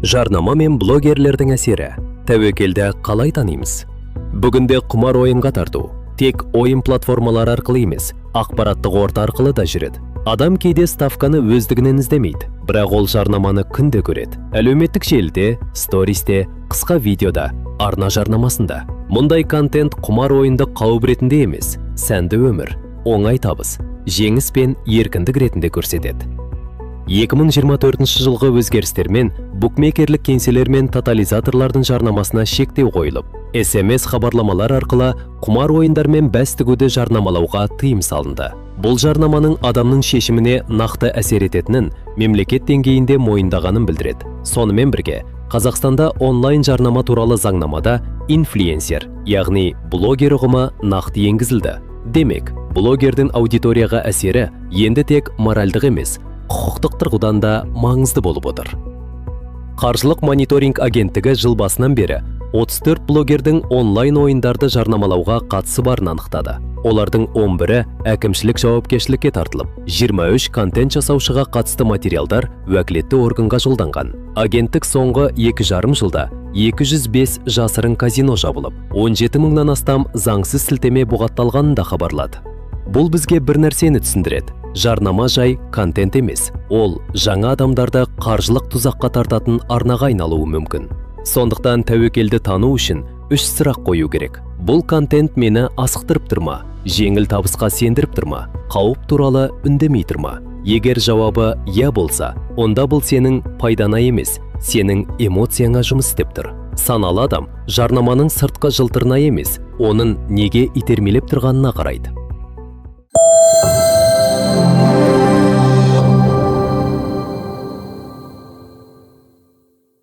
Жарнама мен блогерлердің әсері. Тәуекелді қалай танимыз? Бүгінде құмар ойынға тарту тек ойын платформалары арқылы емес, ақпараттық орта арқылы да жүреді. Адам кейде ставканы өздігінен іздемейді, бірақ ол жарнаманы күнде көреді. Әлеуметтік желіде, стористе, қысқа видеода, арна жарнамасында. Мұндай контент құмар ойынды қауіп ретінде емес, сәнді өмір, оңай табыс, жеңіс пен еркіндік ретінде көрсетеді. 2024 жылғы өзгерістермен букмекерлік кеңселер мен тотализаторлардың жарнамасына шектеу қойылып, SMS хабарламалар арқылы құмар ойындар мен бәс тігуді жарнамалауға тыйым салынды. Бұл жарнаманың адамның шешіміне нақты әсер ететінін мемлекет деңгейінде мойындағанын білдіреді. Сонымен бірге, Қазақстанда онлайн жарнама туралы заңнамада инфлюенсер, яғни блогер ұғымы нақты енгізілді. Демек, блогердің аудиторияға әсері енді тек моральдық емес, құқықтық тұрғыдан да маңызды болып отыр. Қаржылық мониторинг агенттігі жыл басынан бері 34 блогердің онлайн ойындарды жарнамалауға қатысы барын анықтады. Олардың 11-і әкімшілік жауапкершілікке тартылып, 23 контент жасаушыға қатысты материалдар уәкілетті органға жолданған. Агенттік соңғы 2,5 жылда 205 жасырын казино жабылып, 17 мыңнан астам заңсыз сілтеме бұғатталғанын да хабарлады. Бұл бізге бір нәрсені түсіндіреді. Жарнама жай контент емес, ол жаңа адамдарды қаржылық тұзаққа тартатын арнаға айналуы мүмкін. Сондықтан тәуекелді тану үшін 3 сұрақ қою керек. Бұл контент мені асықтырып тұрма, жеңіл табысқа сендіріп тұрма, қауіп туралы үндемей тұрма. Егер жауабы «я» болса, онда бұл сенің пайдана емес, сенің эмоцияңа жұмыс істеп тұр. Саналы адам жарнаманың сыртқы жылтырына емес, оның неге итермелеп тұрғанына қарайды.